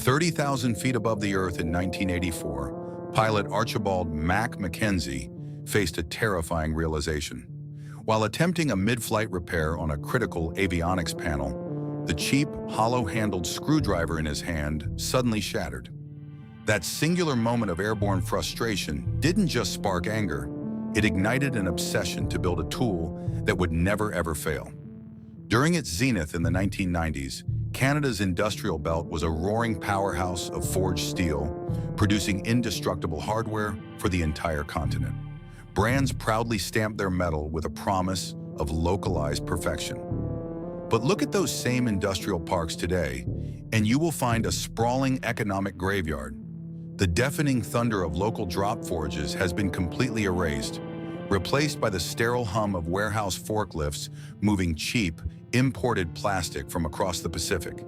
30,000 feet above the Earth in 1984, pilot Archibald McKenzie faced a terrifying realization. While attempting a mid-flight repair on a critical avionics panel, the cheap, hollow-handled screwdriver in his hand suddenly shattered. That singular moment of airborne frustration didn't just spark anger, it ignited an obsession to build a tool that would never ever fail. During its zenith in the 1990s, Canada's industrial belt was a roaring powerhouse of forged steel, producing indestructible hardware for the entire continent. Brands proudly stamped their metal with a promise of localized perfection. But look at those same industrial parks today, and you will find a sprawling economic graveyard. The deafening thunder of local drop forges has been completely erased, replaced by the sterile hum of warehouse forklifts moving cheap, imported plastic from across the Pacific.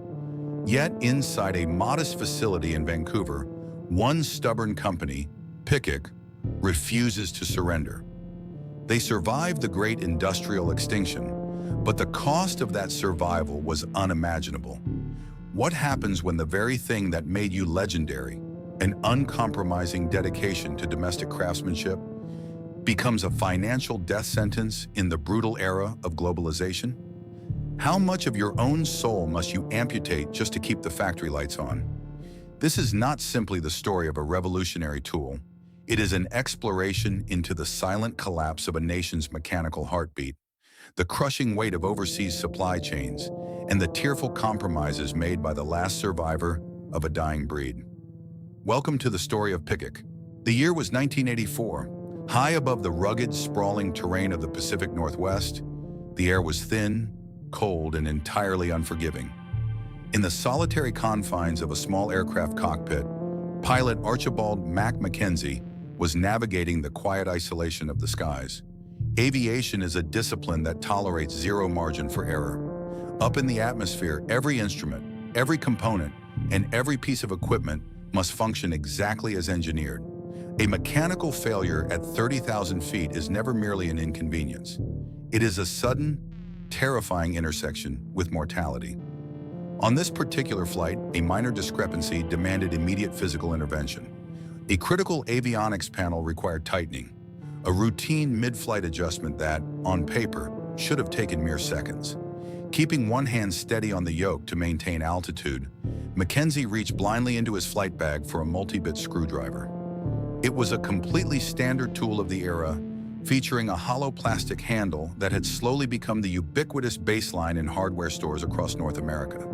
Yet inside a modest facility in Vancouver, one stubborn company, Picquic, refuses to surrender. They survived the great industrial extinction, but the cost of that survival was unimaginable. What happens when the very thing that made you legendary, an uncompromising dedication to domestic craftsmanship, becomes a financial death sentence in the brutal era of globalization? How much of your own soul must you amputate just to keep the factory lights on? This is not simply the story of a revolutionary tool. It is an exploration into the silent collapse of a nation's mechanical heartbeat, the crushing weight of overseas supply chains, and the tearful compromises made by the last survivor of a dying breed. Welcome to the story of Picquic. The year was 1984. High above the rugged, sprawling terrain of the Pacific Northwest, the air was thin, cold, and entirely unforgiving. In the solitary confines of a small aircraft cockpit, pilot Archibald McKenzie was navigating the quiet isolation of the skies. Aviation is a discipline that tolerates zero margin for error. Up in the atmosphere, every instrument, every component, and every piece of equipment must function exactly as engineered. A mechanical failure at 30,000 feet is never merely an inconvenience. It is a sudden, terrifying intersection with mortality. On this particular flight, a minor discrepancy demanded immediate physical intervention. A critical avionics panel required tightening, a routine mid-flight adjustment that, on paper, should have taken mere seconds. Keeping one hand steady on the yoke to maintain altitude, McKenzie reached blindly into his flight bag for a multi-bit screwdriver. It was a completely standard tool of the era, featuring a hollow plastic handle that had slowly become the ubiquitous baseline in hardware stores across North America.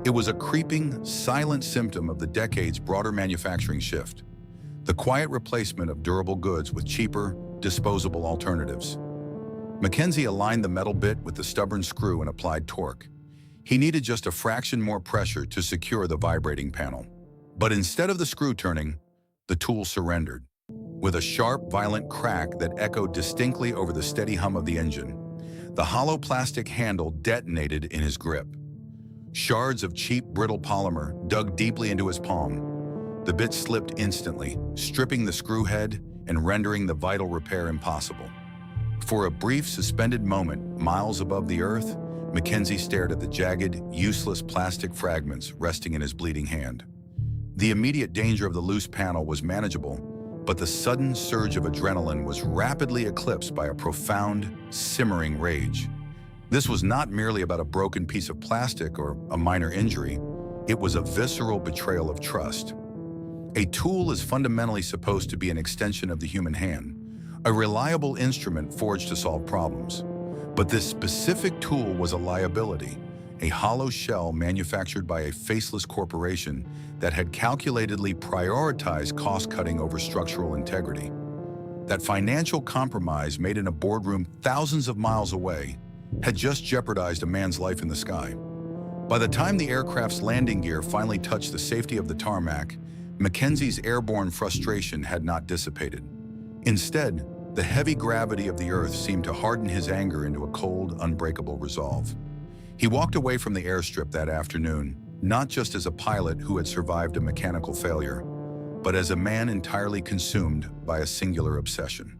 It was a creeping, silent symptom of the decade's broader manufacturing shift, the quiet replacement of durable goods with cheaper, disposable alternatives. McKenzie aligned the metal bit with the stubborn screw and applied torque. He needed just a fraction more pressure to secure the vibrating panel. But instead of the screw turning, the tool surrendered. With a sharp, violent crack that echoed distinctly over the steady hum of the engine, the hollow plastic handle detonated in his grip. Shards of cheap, brittle polymer dug deeply into his palm. The bit slipped instantly, stripping the screw head and rendering the vital repair impossible. For a brief, suspended moment, miles above the Earth, McKenzie stared at the jagged, useless plastic fragments resting in his bleeding hand. The immediate danger of the loose panel was manageable, but the sudden surge of adrenaline was rapidly eclipsed by a profound, simmering rage. This was not merely about a broken piece of plastic or a minor injury. It was a visceral betrayal of trust. A tool is fundamentally supposed to be an extension of the human hand, a reliable instrument forged to solve problems. But this specific tool was a liability, a hollow shell manufactured by a faceless corporation that had calculatedly prioritized cost-cutting over structural integrity. That financial compromise made in a boardroom thousands of miles away had just jeopardized a man's life in the sky. By the time the aircraft's landing gear finally touched the safety of the tarmac, McKenzie's airborne frustration had not dissipated. Instead, the heavy gravity of the Earth seemed to harden his anger into a cold, unbreakable resolve. He walked away from the airstrip that afternoon, not just as a pilot who had survived a mechanical failure, but as a man entirely consumed by a singular obsession.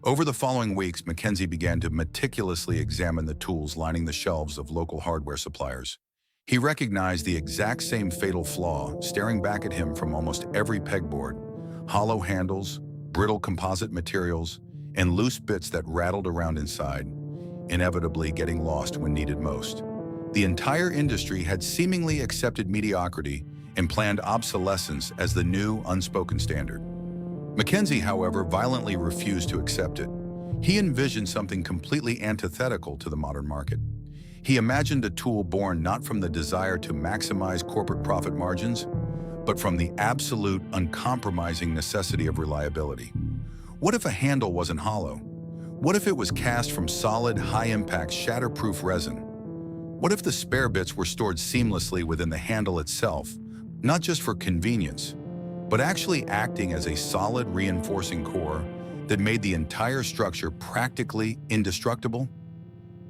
Over the following weeks, McKenzie began to meticulously examine the tools lining the shelves of local hardware suppliers. He recognized the exact same fatal flaw staring back at him from almost every pegboard: hollow handles, brittle composite materials, and loose bits that rattled around inside, inevitably getting lost when needed most. The entire industry had seemingly accepted mediocrity and planned obsolescence as the new, unspoken standard. McKenzie, however, violently refused to accept it. He envisioned something completely antithetical to the modern market. He imagined a tool born not from the desire to maximize corporate profit margins, but from the absolute, uncompromising necessity of reliability. What if a handle wasn't hollow? What if it was cast from solid, high-impact, shatterproof resin? What if the spare bits were stored seamlessly within the handle itself, not just for convenience, but actually acting as a solid, reinforcing core that made the entire structure practically indestructible?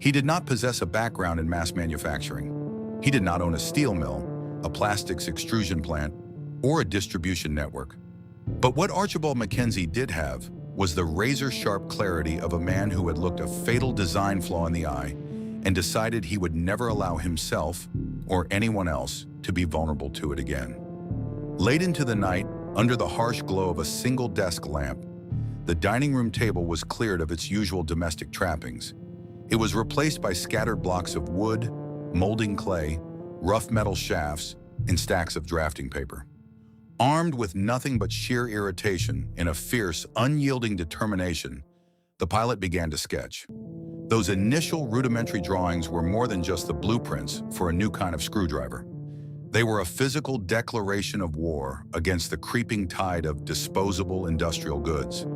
He did not possess a background in mass manufacturing. He did not own a steel mill, a plastics extrusion plant, or a distribution network. But what Archibald McKenzie did have was the razor-sharp clarity of a man who had looked a fatal design flaw in the eye and decided he would never allow himself or anyone else to be vulnerable to it again. Late into the night, under the harsh glow of a single desk lamp, the dining room table was cleared of its usual domestic trappings. It was replaced by scattered blocks of wood, molding clay, rough metal shafts, and stacks of drafting paper. Armed with nothing but sheer irritation and a fierce, unyielding determination, the pilot began to sketch. Those initial rudimentary drawings were more than just the blueprints for a new kind of screwdriver. They were a physical declaration of war against the creeping tide of disposable industrial goods.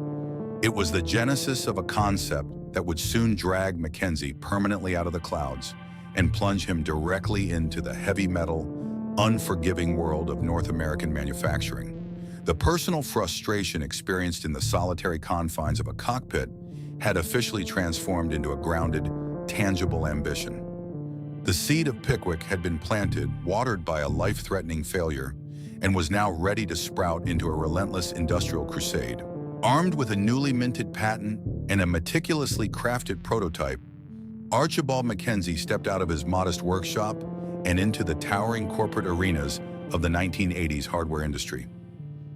It was the genesis of a concept that would soon drag McKenzie permanently out of the clouds and plunge him directly into the heavy metal, unforgiving world of North American manufacturing. The personal frustration experienced in the solitary confines of a cockpit had officially transformed into a grounded, tangible ambition. The seed of Picquic had been planted, watered by a life-threatening failure, and was now ready to sprout into a relentless industrial crusade. Armed with a newly minted patent and a meticulously crafted prototype, Archibald McKenzie stepped out of his modest workshop and into the towering corporate arenas of the 1980s hardware industry.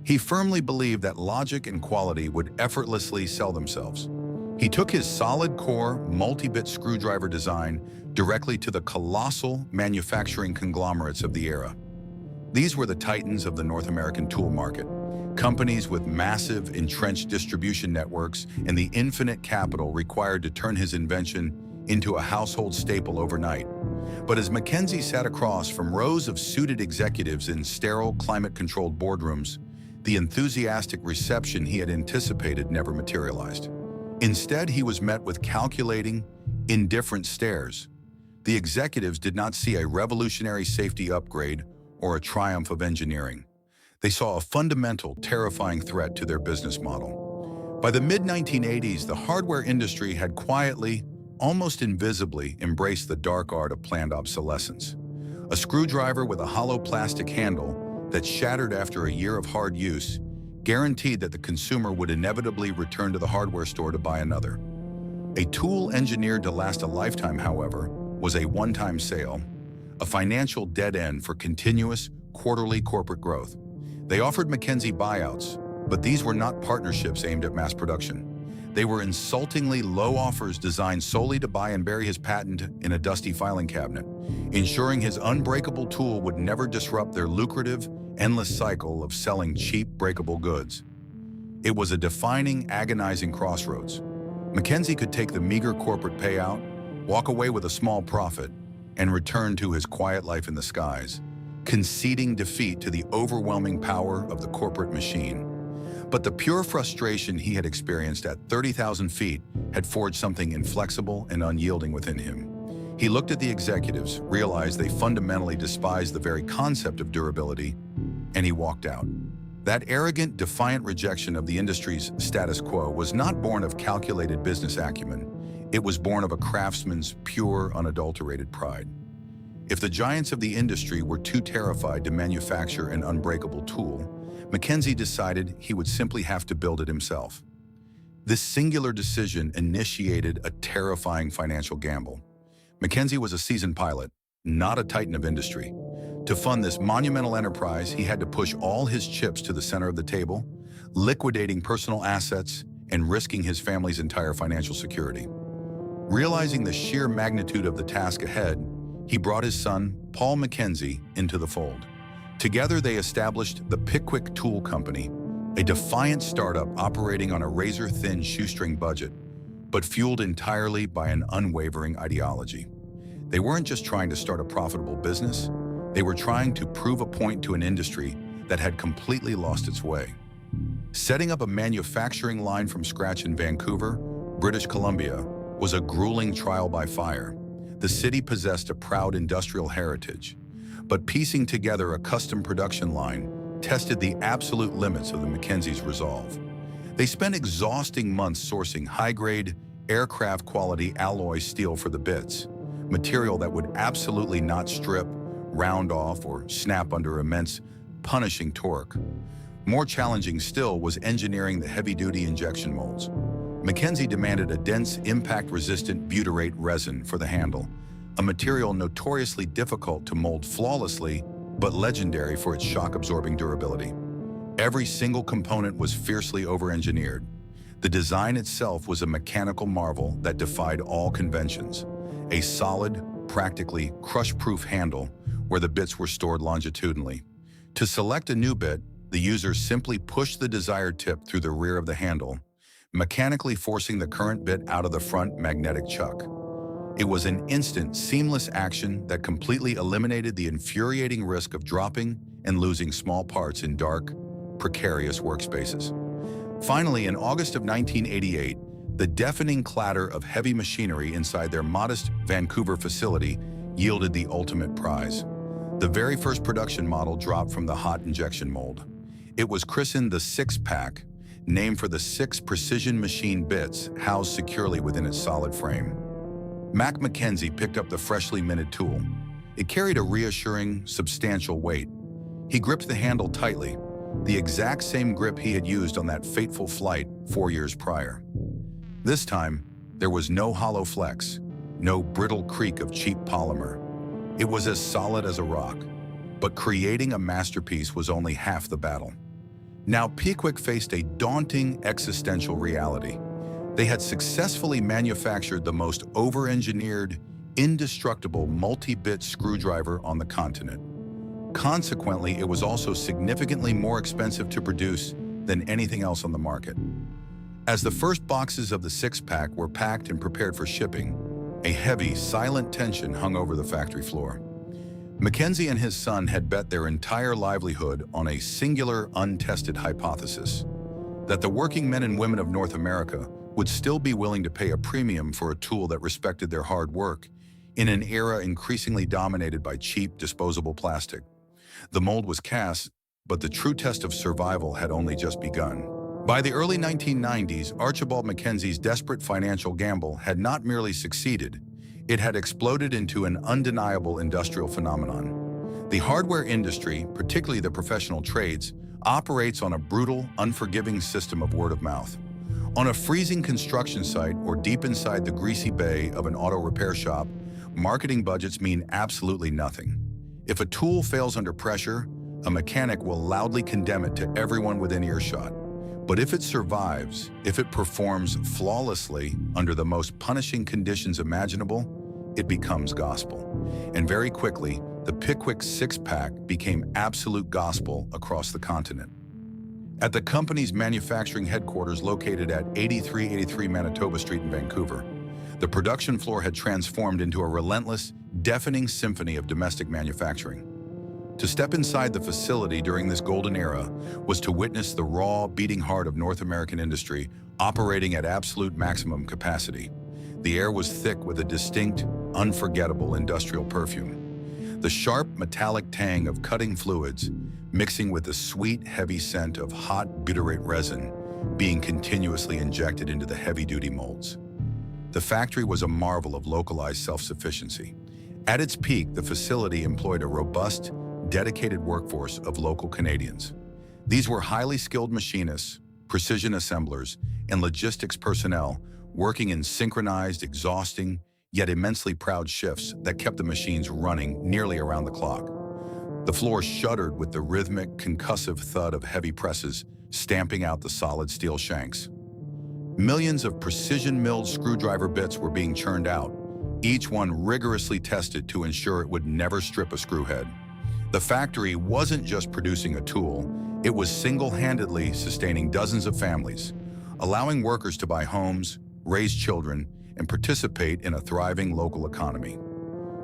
He firmly believed that logic and quality would effortlessly sell themselves. He took his solid core, multi-bit screwdriver design directly to the colossal manufacturing conglomerates of the era. These were the titans of the North American tool market, companies with massive entrenched distribution networks and the infinite capital required to turn his invention into a household staple overnight. But as McKenzie sat across from rows of suited executives in sterile, climate-controlled boardrooms, the enthusiastic reception he had anticipated never materialized. Instead, he was met with calculating, indifferent stares. The executives did not see a revolutionary safety upgrade or a triumph of engineering. They saw a fundamental, terrifying threat to their business model. By the mid-1980s, the hardware industry had quietly, almost invisibly, embraced the dark art of planned obsolescence. A screwdriver with a hollow plastic handle that shattered after a year of hard use guaranteed that the consumer would inevitably return to the hardware store to buy another. A tool engineered to last a lifetime, however, was a one-time sale, a financial dead end for continuous, quarterly corporate growth. They offered McKenzie buyouts, but these were not partnerships aimed at mass production. They were insultingly low offers designed solely to buy and bury his patent in a dusty filing cabinet, ensuring his unbreakable tool would never disrupt their lucrative, endless cycle of selling cheap, breakable goods. It was a defining, agonizing crossroads. McKenzie could take the meager corporate payout, walk away with a small profit, and return to his quiet life in the skies, conceding defeat to the overwhelming power of the corporate machine. But the pure frustration he had experienced at 30,000 feet had forged something inflexible and unyielding within him. He looked at the executives, realized they fundamentally despised the very concept of durability, and he walked out. That arrogant, defiant rejection of the industry's status quo was not born of calculated business acumen. It was born of a craftsman's pure, unadulterated pride. If the giants of the industry were too terrified to manufacture an unbreakable tool, McKenzie decided he would simply have to build it himself. This singular decision initiated a terrifying financial gamble. McKenzie was a seasoned pilot, not a titan of industry. To fund this monumental enterprise, he had to push all his chips to the center of the table, liquidating personal assets and risking his family's entire financial security. Realizing the sheer magnitude of the task ahead, he brought his son, Paul McKenzie, into the fold. Together, they established the Picquic Tool Company, a defiant startup operating on a razor-thin shoestring budget, but fueled entirely by an unwavering ideology. They weren't just trying to start a profitable business, they were trying to prove a point to an industry that had completely lost its way. Setting up a manufacturing line from scratch in Vancouver, British Columbia, was a grueling trial by fire. The city possessed a proud industrial heritage, but piecing together a custom production line tested the absolute limits of the McKenzie's resolve. They spent exhausting months sourcing high-grade, aircraft-quality alloy steel for the bits, material that would absolutely not strip, round off, or snap under immense, punishing torque. More challenging still was engineering the heavy-duty injection molds. McKenzie demanded a dense, impact-resistant butyrate resin for the handle, a material notoriously difficult to mold flawlessly, but legendary for its shock-absorbing durability. Every single component was fiercely over-engineered. The design itself was a mechanical marvel that defied all conventions. A solid, practically crush-proof handle where the bits were stored longitudinally. To select a new bit, the user simply pushed the desired tip through the rear of the handle, mechanically forcing the current bit out of the front magnetic chuck. It was an instant, seamless action that completely eliminated the infuriating risk of dropping and losing small parts in dark, precarious workspaces. Finally, in August of 1988, the deafening clatter of heavy machinery inside their modest Vancouver facility yielded the ultimate prize. The very first production model dropped from the hot injection mold. It was christened the six-pack, named for the 6 precision machine bits housed securely within its solid frame. Mac McKenzie picked up the freshly minted tool. It carried a reassuring, substantial weight. He gripped the handle tightly, the exact same grip he had used on that fateful flight 4 years prior. This time, there was no hollow flex, no brittle creak of cheap polymer. It was as solid as a rock, but creating a masterpiece was only half the battle. Now Picquic faced a daunting existential reality. They had successfully manufactured the most over-engineered, indestructible multi-bit screwdriver on the continent. Consequently, it was also significantly more expensive to produce than anything else on the market. As the first boxes of the six-pack were packed and prepared for shipping, a heavy, silent tension hung over the factory floor. McKenzie and his son had bet their entire livelihood on a singular, untested hypothesis: that the working men and women of North America would still be willing to pay a premium for a tool that respected their hard work in an era increasingly dominated by cheap, disposable plastic. The mold was cast, but the true test of survival had only just begun. By the early 1990s, Archibald McKenzie's desperate financial gamble had not merely succeeded, it had exploded into an undeniable industrial phenomenon. The hardware industry, particularly the professional trades, operates on a brutal, unforgiving system of word of mouth. On a freezing construction site or deep inside the greasy bay of an auto repair shop, marketing budgets mean absolutely nothing. If a tool fails under pressure, a mechanic will loudly condemn it to everyone within earshot. But if it survives, if it performs flawlessly under the most punishing conditions imaginable, it becomes gospel. And very quickly, the Picquic six-pack became absolute gospel across the continent. At the company's manufacturing headquarters located at 8383 Manitoba Street in Vancouver, the production floor had transformed into a relentless, deafening symphony of domestic manufacturing. To step inside the facility during this golden era was to witness the raw, beating heart of North American industry operating at absolute maximum capacity. The air was thick with a distinct, unforgettable industrial perfume. The sharp, metallic tang of cutting fluids mixing with the sweet, heavy scent of hot butyrate resin being continuously injected into the heavy-duty molds. The factory was a marvel of localized self-sufficiency. At its peak, the facility employed a robust, dedicated workforce of local Canadians. These were highly skilled machinists, precision assemblers, and logistics personnel working in synchronized, exhausting, yet immensely proud shifts that kept the machines running nearly around the clock. The floor shuddered with the rhythmic, concussive thud of heavy presses stamping out the solid steel shanks. Millions of precision-milled screwdriver bits were being churned out, each one rigorously tested to ensure it would never strip a screw head. The factory wasn't just producing a tool, it was single-handedly sustaining dozens of families, allowing workers to buy homes, raise children, and participate in a thriving local economy.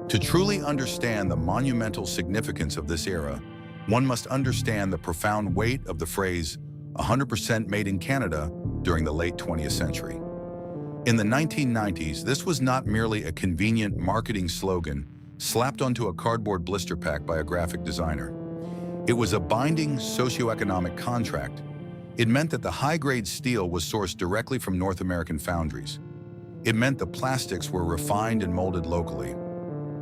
To truly understand the monumental significance of this era, one must understand the profound weight of the phrase 100% made in Canada during the late 20th century. In the 1990s, this was not merely a convenient marketing slogan slapped onto a cardboard blister pack by a graphic designer. It was a binding socioeconomic contract. It meant that the high-grade steel was sourced directly from North American foundries. It meant the plastics were refined and molded locally.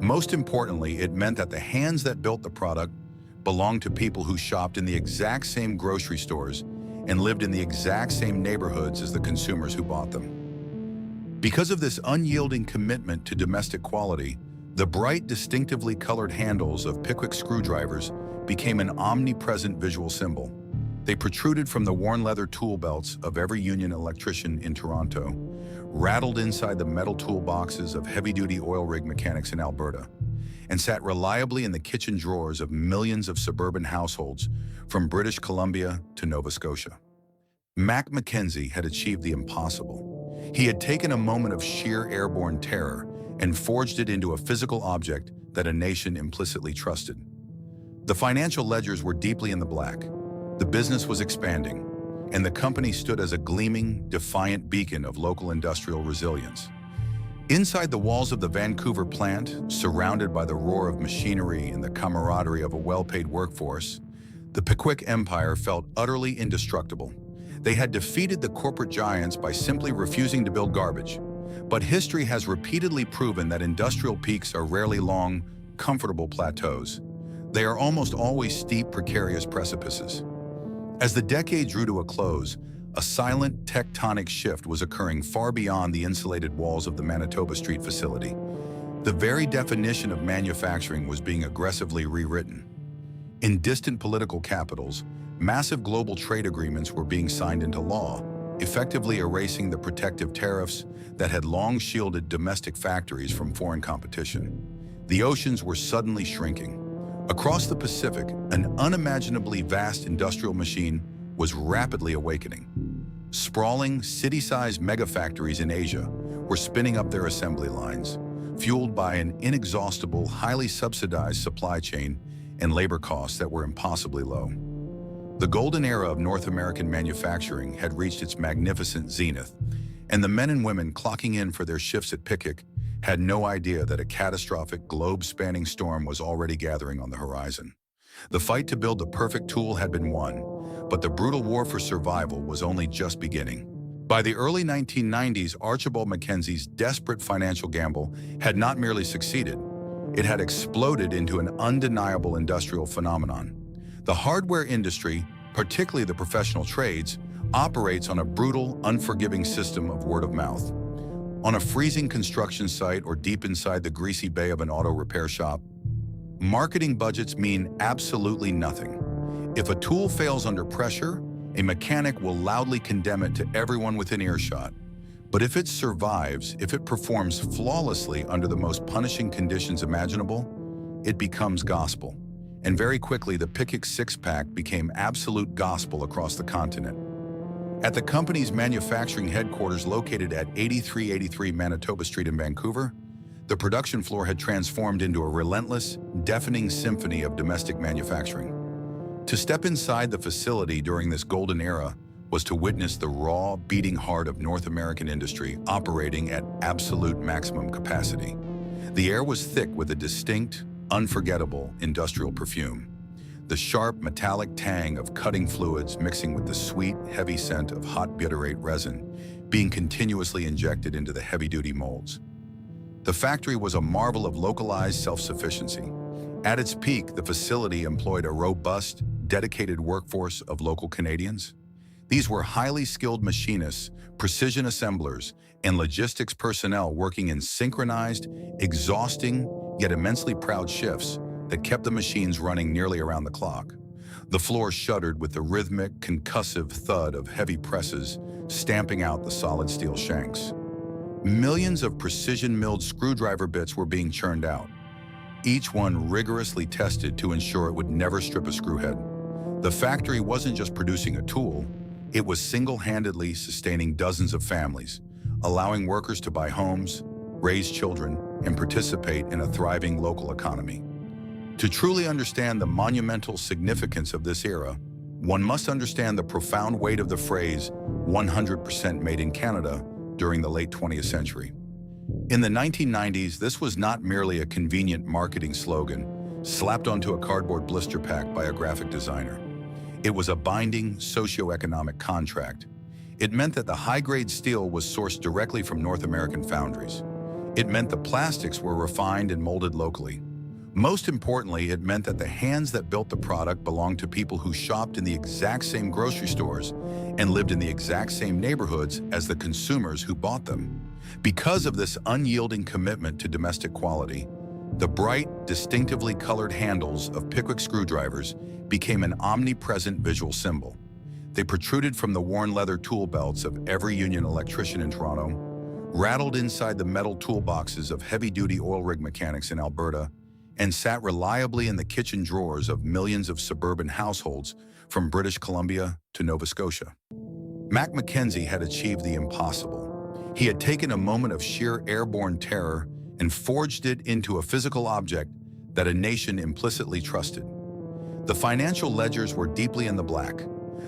Most importantly, it meant that the hands that built the product belonged to people who shopped in the exact same grocery stores and lived in the exact same neighborhoods as the consumers who bought them. Because of this unyielding commitment to domestic quality, the bright, distinctively colored handles of Picquic screwdrivers became an omnipresent visual symbol. They protruded from the worn leather tool belts of every union electrician in Toronto, rattled inside the metal toolboxes of heavy-duty oil rig mechanics in Alberta, and sat reliably in the kitchen drawers of millions of suburban households from British Columbia to Nova Scotia. McKenzie had achieved the impossible. He had taken a moment of sheer airborne terror and forged it into a physical object that a nation implicitly trusted. The financial ledgers were deeply in the black. The business was expanding, and the company stood as a gleaming, defiant beacon of local industrial resilience. Inside the walls of the Vancouver plant, surrounded by the roar of machinery and the camaraderie of a well-paid workforce, the Picquic empire felt utterly indestructible. They had defeated the corporate giants by simply refusing to build garbage. But history has repeatedly proven that industrial peaks are rarely long, comfortable plateaus. They are almost always steep, precarious precipices. As the decade drew to a close, a silent tectonic shift was occurring far beyond the insulated walls of the Manitoba Street facility. The very definition of manufacturing was being aggressively rewritten. In distant political capitals, massive global trade agreements were being signed into law, effectively erasing the protective tariffs that had long shielded domestic factories from foreign competition. The oceans were suddenly shrinking. Across the Pacific, an unimaginably vast industrial machine was rapidly awakening. Sprawling, city-sized megafactories in Asia were spinning up their assembly lines, fueled by an inexhaustible, highly subsidized supply chain and labor costs that were impossibly low. The golden era of North American manufacturing had reached its magnificent zenith, and the men and women clocking in for their shifts at Picquic had no idea that a catastrophic, globe-spanning storm was already gathering on the horizon. The fight to build the perfect tool had been won, but the brutal war for survival was only just beginning. By the early 1990s, Archibald McKenzie's desperate financial gamble had not merely succeeded, it had exploded into an undeniable industrial phenomenon. The hardware industry, particularly the professional trades, operates on a brutal, unforgiving system of word of mouth. On a freezing construction site or deep inside the greasy bay of an auto repair shop, marketing budgets mean absolutely nothing. If a tool fails under pressure, a mechanic will loudly condemn it to everyone within earshot. But if it survives, if it performs flawlessly under the most punishing conditions imaginable, it becomes gospel. And very quickly, the Picquic six-pack became absolute gospel across the continent. At the company's manufacturing headquarters located at 8383 Manitoba Street in Vancouver, the production floor had transformed into a relentless, deafening symphony of domestic manufacturing. To step inside the facility during this golden era was to witness the raw, beating heart of North American industry operating at absolute maximum capacity. The air was thick with a distinct, unforgettable industrial perfume. The sharp, metallic tang of cutting fluids mixing with the sweet, heavy scent of hot butyrate resin being continuously injected into the heavy-duty molds. The factory was a marvel of localized self-sufficiency. At its peak, the facility employed a robust, dedicated workforce of local Canadians. These were highly skilled machinists, precision assemblers, and logistics personnel working in synchronized, exhausting, yet immensely proud shifts that kept the machines running nearly around the clock. The floor shuddered with the rhythmic, concussive thud of heavy presses stamping out the solid steel shanks. Millions of precision-milled screwdriver bits were being churned out, each one rigorously tested to ensure it would never strip a screwhead. The factory wasn't just producing a tool, it was single-handedly sustaining dozens of families, allowing workers to buy homes, raise children, and participate in a thriving local economy. To truly understand the monumental significance of this era, one must understand the profound weight of the phrase 100% made in Canada during the late 20th century. In the 1990s, this was not merely a convenient marketing slogan slapped onto a cardboard blister pack by a graphic designer. It was a binding socio-economic contract. It meant that the high-grade steel was sourced directly from North American foundries. It meant the plastics were refined and molded locally. Most importantly, it meant that the hands that built the product belonged to people who shopped in the exact same grocery stores and lived in the exact same neighborhoods as the consumers who bought them. Because of this unyielding commitment to domestic quality, the bright, distinctively colored handles of Picquic screwdrivers became an omnipresent visual symbol. They protruded from the worn leather tool belts of every union electrician in Toronto, rattled inside the metal toolboxes of heavy-duty oil rig mechanics in Alberta, and sat reliably in the kitchen drawers of millions of suburban households from British Columbia to Nova Scotia. McKenzie had achieved the impossible. He had taken a moment of sheer airborne terror and forged it into a physical object that a nation implicitly trusted. The financial ledgers were deeply in the black.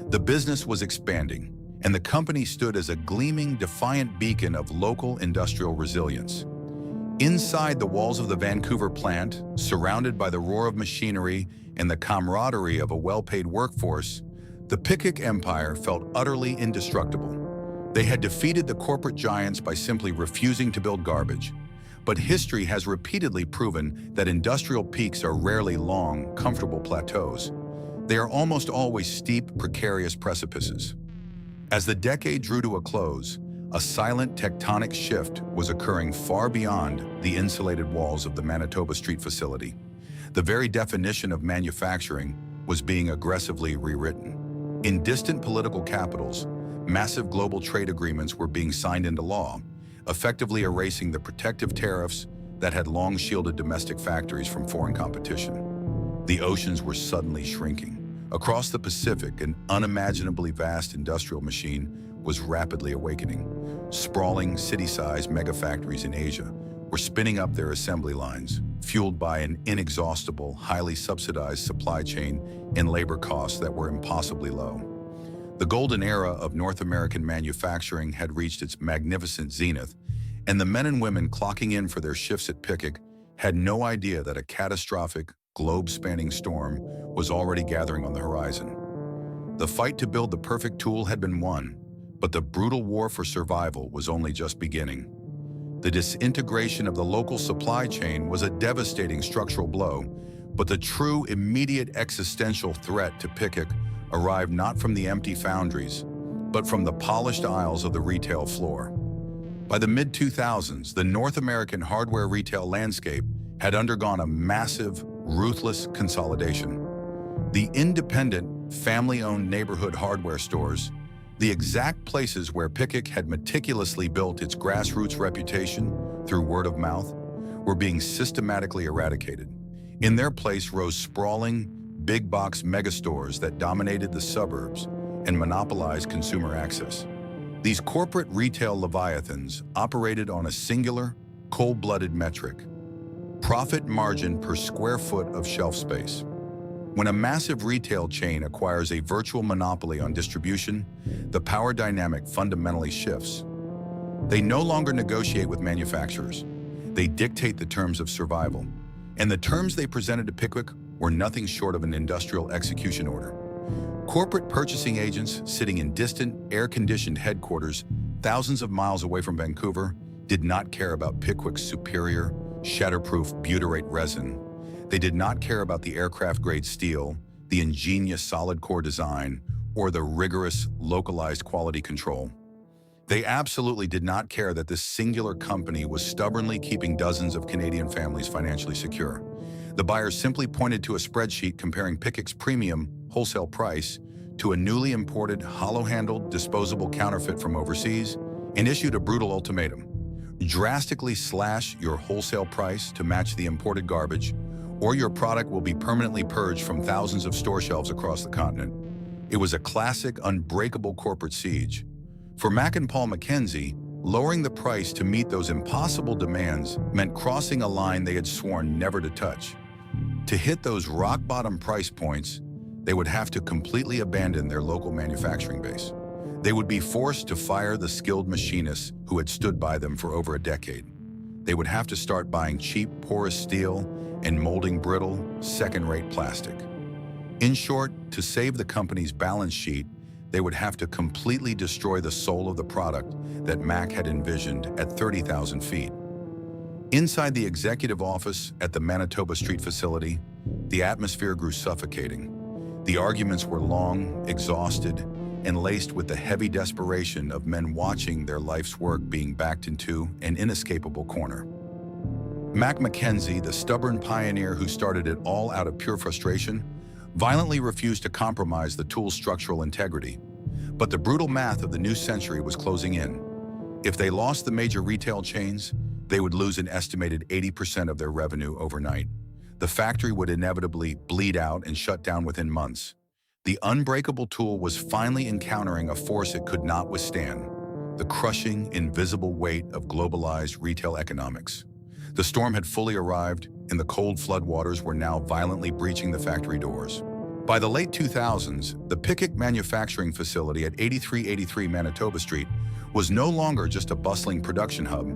The business was expanding, and the company stood as a gleaming, defiant beacon of local industrial resilience. Inside the walls of the Vancouver plant, surrounded by the roar of machinery and the camaraderie of a well-paid workforce, the Picquic empire felt utterly indestructible. They had defeated the corporate giants by simply refusing to build garbage. But history has repeatedly proven that industrial peaks are rarely long, comfortable plateaus. They are almost always steep, precarious precipices. As the decade drew to a close, a silent tectonic shift was occurring far beyond the insulated walls of the Manitoba Street facility. The very definition of manufacturing was being aggressively rewritten. In distant political capitals, massive global trade agreements were being signed into law, effectively erasing the protective tariffs that had long shielded domestic factories from foreign competition. The oceans were suddenly shrinking. Across the Pacific, an unimaginably vast industrial machine was rapidly awakening. Sprawling, city-sized megafactories in Asia were spinning up their assembly lines, fueled by an inexhaustible, highly subsidized supply chain and labor costs that were impossibly low. The golden era of North American manufacturing had reached its magnificent zenith, and the men and women clocking in for their shifts at Picquic had no idea that a catastrophic, globe-spanning storm was already gathering on the horizon. The fight to build the perfect tool had been won, but the brutal war for survival was only just beginning. The disintegration of the local supply chain was a devastating structural blow, but the true immediate existential threat to Picquic arrived not from the empty foundries, but from the polished aisles of the retail floor. By the mid-2000s, the North American hardware retail landscape had undergone a massive, ruthless consolidation. The independent, family-owned neighborhood hardware stores, the exact places where Picquic had meticulously built its grassroots reputation through word of mouth, were being systematically eradicated. In their place rose sprawling, big-box megastores that dominated the suburbs and monopolized consumer access. These corporate retail leviathans operated on a singular, cold-blooded metric: profit margin per square foot of shelf space. When a massive retail chain acquires a virtual monopoly on distribution, the power dynamic fundamentally shifts. They no longer negotiate with manufacturers. They dictate the terms of survival. And the terms they presented to Picquic were nothing short of an industrial execution order. Corporate purchasing agents sitting in distant, air-conditioned headquarters thousands of miles away from Vancouver did not care about Picquic's superior, shatterproof butyrate resin. They did not care about the aircraft-grade steel, the ingenious solid core design, or the rigorous, localized quality control. They absolutely did not care that this singular company was stubbornly keeping dozens of Canadian families financially secure. The buyers simply pointed to a spreadsheet comparing Pickic's premium wholesale price to a newly imported, hollow-handled, disposable counterfeit from overseas and issued a brutal ultimatum. Drastically slash your wholesale price to match the imported garbage, or your product will be permanently purged from thousands of store shelves across the continent. It was a classic, unbreakable corporate siege. For Mac and Paul McKenzie, lowering the price to meet those impossible demands meant crossing a line they had sworn never to touch. To hit those rock-bottom price points, they would have to completely abandon their local manufacturing base. They would be forced to fire the skilled machinists who had stood by them for over a decade. They would have to start buying cheap, porous steel and molding brittle, second-rate plastic. In short, to save the company's balance sheet, they would have to completely destroy the soul of the product that Mac had envisioned at 30,000 feet. Inside the executive office at the Manitoba Street facility, the atmosphere grew suffocating. The arguments were long, exhausted, and laced with the heavy desperation of men watching their life's work being backed into an inescapable corner. Mac McKenzie, the stubborn pioneer who started it all out of pure frustration, violently refused to compromise the tool's structural integrity. But the brutal math of the new century was closing in. If they lost the major retail chains, they would lose an estimated 80% of their revenue overnight. The factory would inevitably bleed out and shut down within months. The unbreakable tool was finally encountering a force it could not withstand: the crushing, invisible weight of globalized retail economics. The storm had fully arrived, and the cold floodwaters were now violently breaching the factory doors. By the late 2000s, the Picquic manufacturing facility at 8383 Manitoba Street was no longer just a bustling production hub.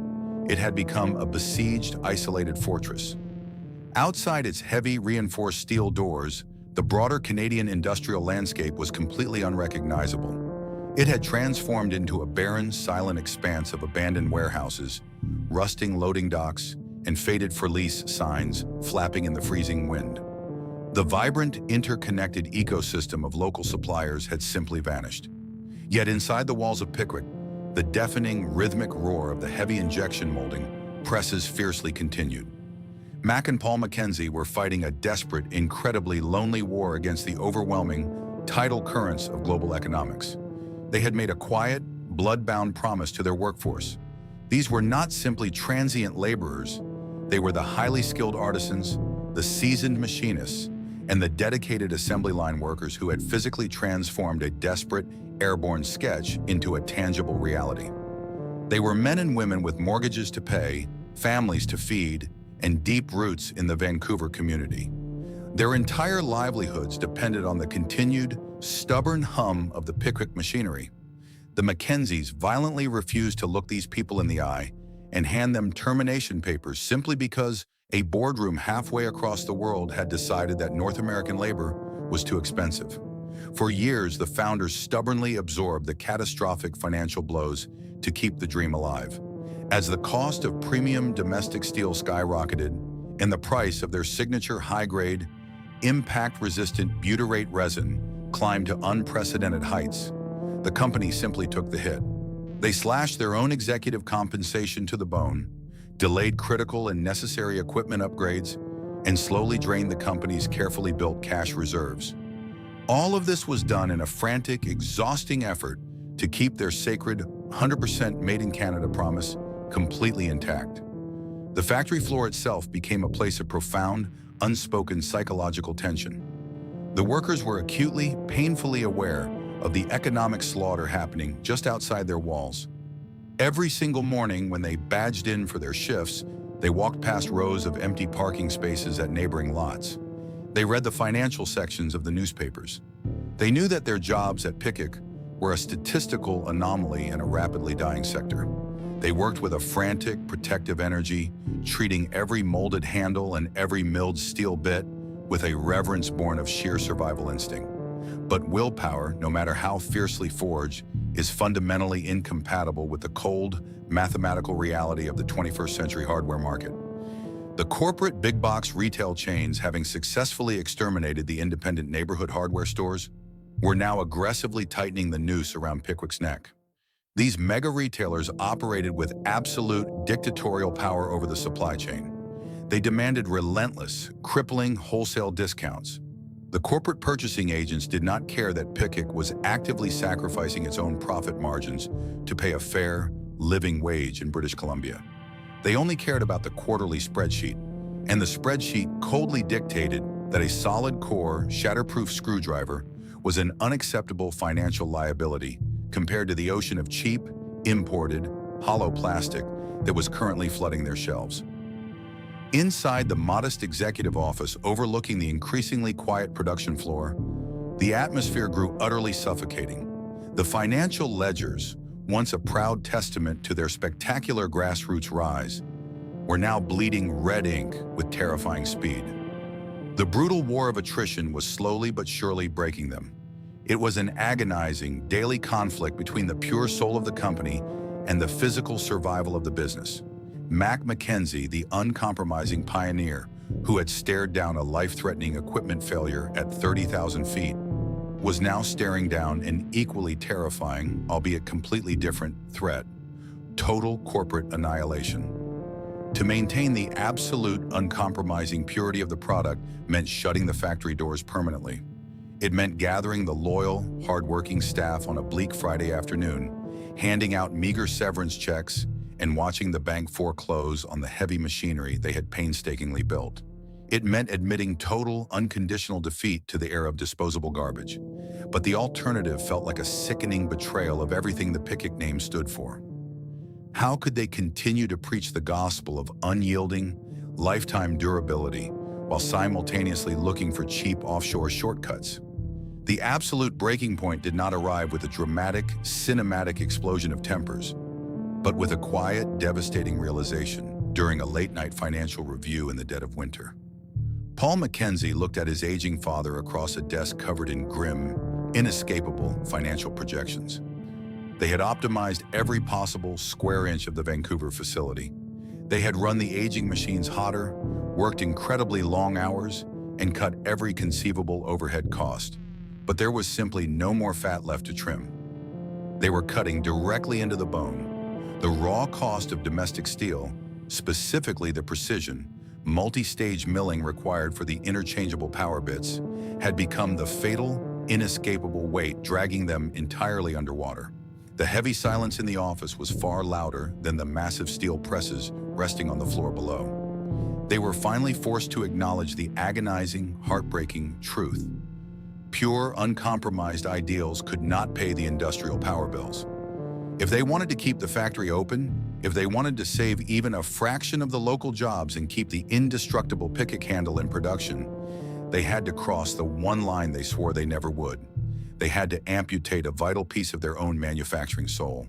It had become a besieged, isolated fortress. Outside its heavy, reinforced steel doors, the broader Canadian industrial landscape was completely unrecognizable. It had transformed into a barren, silent expanse of abandoned warehouses, rusting loading docks, and faded for-lease signs flapping in the freezing wind. The vibrant, interconnected ecosystem of local suppliers had simply vanished. Yet inside the walls of Picquic, the deafening, rhythmic roar of the heavy injection molding presses fiercely continued. Mac and Paul McKenzie were fighting a desperate, incredibly lonely war against the overwhelming, tidal currents of global economics. They had made a quiet, blood-bound promise to their workforce. These were not simply transient laborers. They were the highly skilled artisans, the seasoned machinists, and the dedicated assembly line workers who had physically transformed a desperate, airborne sketch into a tangible reality. They were men and women with mortgages to pay, families to feed, and deep roots in the Vancouver community. Their entire livelihoods depended on the continued, stubborn hum of the Picquic machinery. The McKenzies violently refused to look these people in the eye and hand them termination papers simply because a boardroom halfway across the world had decided that North American labor was too expensive. For years, the founders stubbornly absorbed the catastrophic financial blows to keep the dream alive. As the cost of premium domestic steel skyrocketed and the price of their signature high-grade, impact-resistant butyrate resin climbed to unprecedented heights, the company simply took the hit. They slashed their own executive compensation to the bone, delayed critical and necessary equipment upgrades, and slowly drained the company's carefully built cash reserves. All of this was done in a frantic, exhausting effort to keep their sacred 100% made in Canada promise completely intact. The factory floor itself became a place of profound, unspoken psychological tension. The workers were acutely, painfully aware of the economic slaughter happening just outside their walls. Every single morning when they badged in for their shifts, they walked past rows of empty parking spaces at neighboring lots. They read the financial sections of the newspapers. They knew that their jobs at Picquic were a statistical anomaly in a rapidly dying sector. They worked with a frantic, protective energy, treating every molded handle and every milled steel bit with a reverence born of sheer survival instinct. But willpower, no matter how fiercely forged, is fundamentally incompatible with the cold, mathematical reality of the 21st century hardware market. The corporate big-box retail chains, having successfully exterminated the independent neighborhood hardware stores, were now aggressively tightening the noose around Pickwick's neck. These mega retailers operated with absolute dictatorial power over the supply chain. They demanded relentless, crippling wholesale discounts. The corporate purchasing agents did not care that Picquic was actively sacrificing its own profit margins to pay a fair, living wage in British Columbia. They only cared about the quarterly spreadsheet, and the spreadsheet coldly dictated that a solid core, shatterproof screwdriver was an unacceptable financial liability compared to the ocean of cheap, imported, hollow plastic that was currently flooding their shelves. Inside the modest executive office overlooking the increasingly quiet production floor, the atmosphere grew utterly suffocating. The financial ledgers, once a proud testament to their spectacular grassroots rise, were now bleeding red ink with terrifying speed. The brutal war of attrition was slowly but surely breaking them. It was an agonizing, daily conflict between the pure soul of the company and the physical survival of the business. McKenzie, the uncompromising pioneer who had stared down a life-threatening equipment failure at 30,000 feet, was now staring down an equally terrifying, albeit completely different, threat: total corporate annihilation. To maintain the absolute uncompromising purity of the product meant shutting the factory doors permanently. It meant gathering the loyal, hard-working staff on a bleak Friday afternoon, handing out meager severance checks, and watching the bank foreclose on the heavy machinery they had painstakingly built. It meant admitting total, unconditional defeat to the era of disposable garbage. But the alternative felt like a sickening betrayal of everything the Picquic name stood for. How could they continue to preach the gospel of unyielding, lifetime durability while simultaneously looking for cheap offshore shortcuts? The absolute breaking point did not arrive with a dramatic, cinematic explosion of tempers, but with a quiet, devastating realization during a late-night financial review in the dead of winter. Paul McKenzie looked at his aging father across a desk covered in grim, inescapable financial projections. They had optimized every possible square inch of the Vancouver facility. They had run the aging machines hotter, worked incredibly long hours, and cut every conceivable overhead cost. But there was simply no more fat left to trim. They were cutting directly into the bone. The raw cost of domestic steel, specifically the precision, multi-stage milling required for the interchangeable power bits, had become the fatal, inescapable weight dragging them entirely underwater. The heavy silence in the office was far louder than the massive steel presses resting on the floor below. They were finally forced to acknowledge the agonizing, heartbreaking truth. Pure, uncompromised ideals could not pay the industrial power bills. If they wanted to keep the factory open, if they wanted to save even a fraction of the local jobs and keep the indestructible Picquic handle in production, they had to cross the one line they swore they never would. They had to amputate a vital piece of their own manufacturing soul.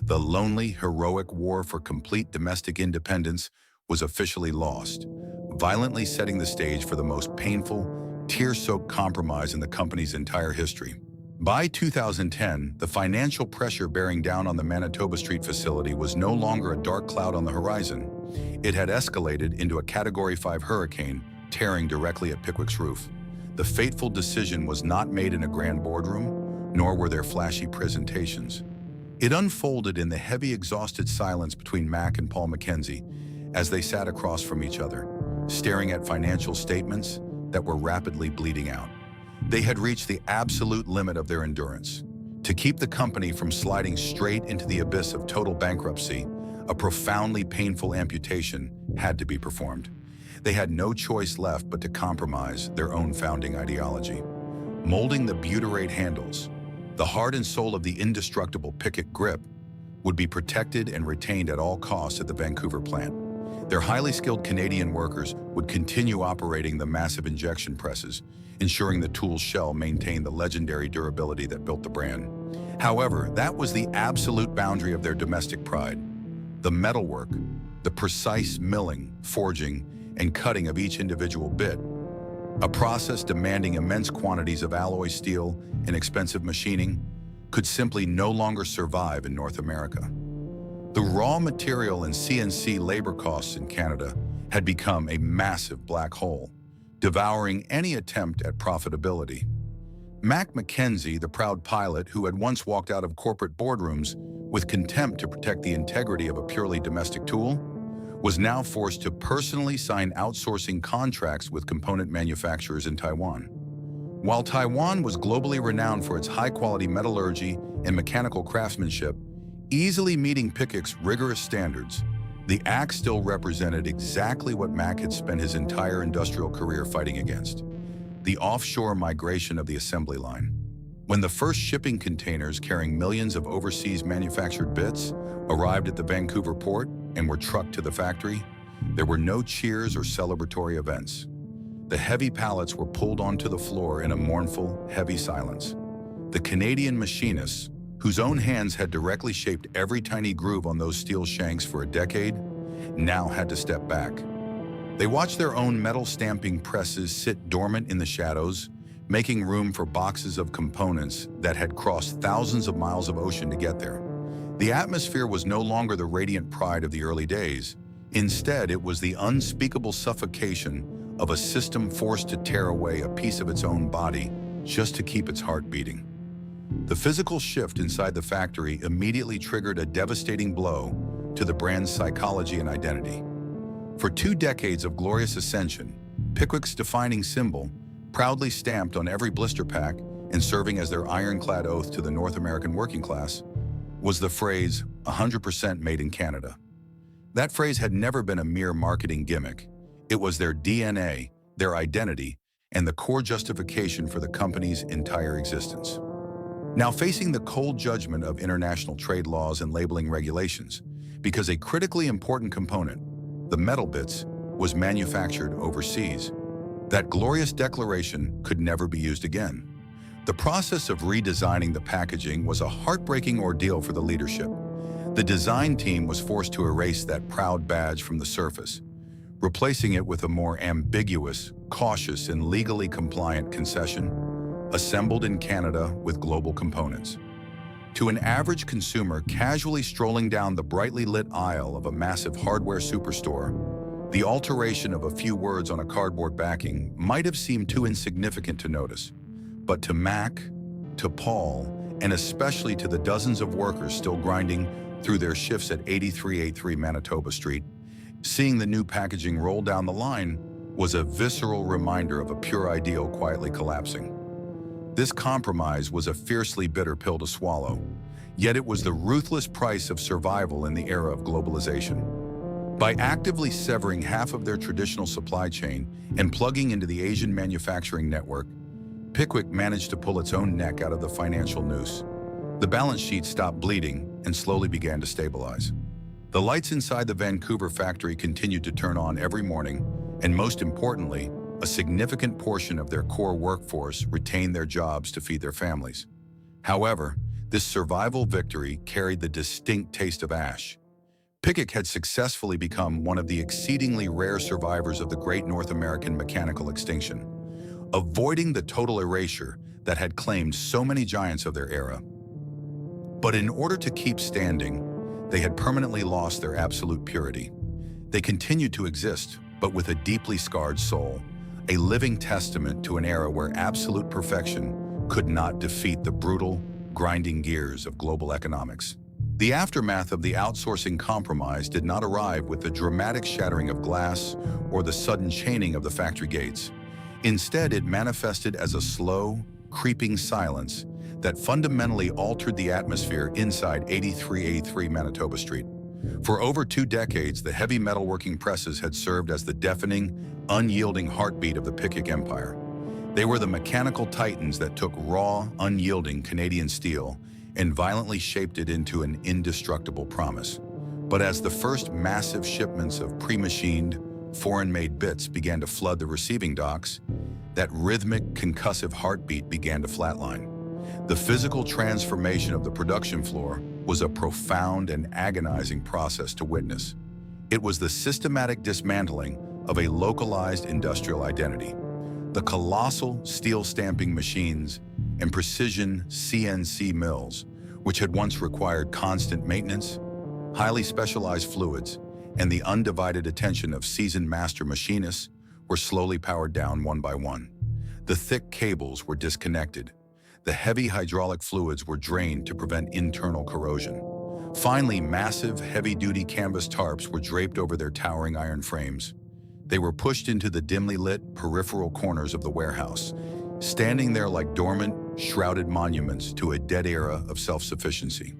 The lonely, heroic war for complete domestic independence was officially lost, violently setting the stage for the most painful, tear-soaked compromise in the company's entire history. By 2010, the financial pressure bearing down on the Manitoba Street facility was no longer a dark cloud on the horizon. It had escalated into a Category 5 hurricane, tearing directly at Pickwic's roof. The fateful decision was not made in a grand boardroom, nor were there flashy presentations. It unfolded in the heavy, exhausted silence between Mac and Paul McKenzie as they sat across from each other, staring at financial statements that were rapidly bleeding out. They had reached the absolute limit of their endurance. To keep the company from sliding straight into the abyss of total bankruptcy, a profoundly painful amputation had to be performed. They had no choice left but to compromise their own founding ideology. Molding the butyrate handles, the heart and soul of the indestructible Picquic grip, would be protected and retained at all costs at the Vancouver plant. Their highly skilled Canadian workers would continue operating the massive injection presses, ensuring the tool's shell maintained the legendary durability that built the brand. However, that was the absolute boundary of their domestic pride. The metalwork, the precise milling, forging, and cutting of each individual bit, a process demanding immense quantities of alloy steel and expensive machining, could simply no longer survive in North America. The raw material and CNC labor costs in Canada had become a massive black hole, devouring any attempt at profitability. McKenzie, the proud pilot who had once walked out of corporate boardrooms with contempt to protect the integrity of a purely domestic tool, was now forced to personally sign outsourcing contracts with component manufacturers in Taiwan. While Taiwan was globally renowned for its high-quality metallurgy and mechanical craftsmanship, easily meeting Piccic's rigorous standards, the act still represented exactly what Mac had spent his entire industrial career fighting against: the offshore migration of the assembly line. When the first shipping containers carrying millions of overseas manufactured bits arrived at the Vancouver port and were trucked to the factory, there were no cheers or celebratory events. The heavy pallets were pulled onto the floor in a mournful, heavy silence. The Canadian machinists, whose own hands had directly shaped every tiny groove on those steel shanks for a decade, now had to step back. They watched their own metal stamping presses sit dormant in the shadows, making room for boxes of components that had crossed thousands of miles of ocean to get there. The atmosphere was no longer the radiant pride of the early days. Instead, it was the unspeakable suffocation of a system forced to tear away a piece of its own body just to keep its heart beating. The physical shift inside the factory immediately triggered a devastating blow to the brand's psychology and identity. For 2 decades of glorious ascension, Pickwic's defining symbol, proudly stamped on every blister pack and serving as their ironclad oath to the North American working class, was the phrase, 100% made in Canada. That phrase had never been a mere marketing gimmick. It was their DNA, their identity, and the core justification for the company's entire existence. Now facing the cold judgment of international trade laws and labeling regulations, because a critically important component, the metal bits, was manufactured overseas, that glorious declaration could never be used again. The process of redesigning the packaging was a heartbreaking ordeal for the leadership. The design team was forced to erase that proud badge from the surface, replacing it with a more ambiguous, cautious, and legally compliant concession, assembled in Canada with global components. To an average consumer casually strolling down the brightly lit aisle of a massive hardware superstore, the alteration of a few words on a cardboard backing might have seemed too insignificant to notice. But to Mac, to Paul, and especially to the dozens of workers still grinding through their shifts at 8383 Manitoba Street, seeing the new packaging roll down the line was a visceral reminder of a pure ideal quietly collapsing. This compromise was a fiercely bitter pill to swallow, yet it was the ruthless price of survival in the era of globalization. By actively severing half of their traditional supply chain and plugging into the Asian manufacturing network, Picquic managed to pull its own neck out of the financial noose. The balance sheet stopped bleeding and slowly began to stabilize. The lights inside the Vancouver factory continued to turn on every morning, and most importantly, a significant portion of their core workforce retained their jobs to feed their families. However, this survival victory carried the distinct taste of ash. Picquic had successfully become one of the exceedingly rare survivors of the great North American mechanical extinction, avoiding the total erasure that had claimed so many giants of their era. But in order to keep standing, they had permanently lost their absolute purity. They continued to exist, but with a deeply scarred soul, a living testament to an era where absolute perfection could not defeat the brutal, grinding gears of global economics. The aftermath of the outsourcing compromise did not arrive with the dramatic shattering of glass or the sudden chaining of the factory gates. Instead, it manifested as a slow, creeping silence that fundamentally altered the atmosphere inside 8383 Manitoba Street. For over 2 decades, the heavy metalworking presses had served as the deafening, unyielding heartbeat of the Picquic empire. They were the mechanical titans that took raw, unyielding Canadian steel and violently shaped it into an indestructible promise. But as the first massive shipments of pre-machined, foreign-made bits began to flood the receiving docks, that rhythmic, concussive heartbeat began to flatline. The physical transformation of the production floor was a profound and agonizing process to witness. It was the systematic dismantling of a localized industrial identity. The colossal steel stamping machines and precision CNC mills, which had once required constant maintenance, highly specialized fluids, and the undivided attention of seasoned master machinists, were slowly powered down one by one. The thick cables were disconnected, The heavy hydraulic fluids were drained to prevent internal corrosion. Finally, massive, heavy-duty canvas tarps were draped over their towering iron frames. They were pushed into the dimly lit, peripheral corners of the warehouse, standing there like dormant, shrouded monuments to a dead era of self-sufficiency.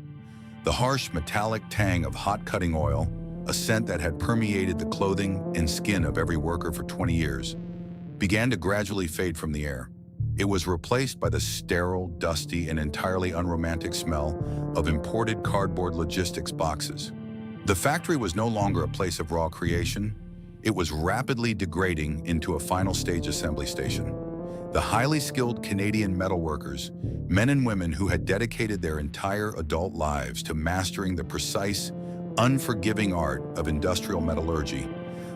The harsh, metallic tang of hot cutting oil, a scent that had permeated the clothing and skin of every worker for 20 years, began to gradually fade from the air. It was replaced by the sterile, dusty, and entirely unromantic smell of imported cardboard logistics boxes. The factory was no longer a place of raw creation. It was rapidly degrading into a final stage assembly station. The highly skilled Canadian metalworkers, men and women who had dedicated their entire adult lives to mastering the precise, unforgiving art of industrial metallurgy,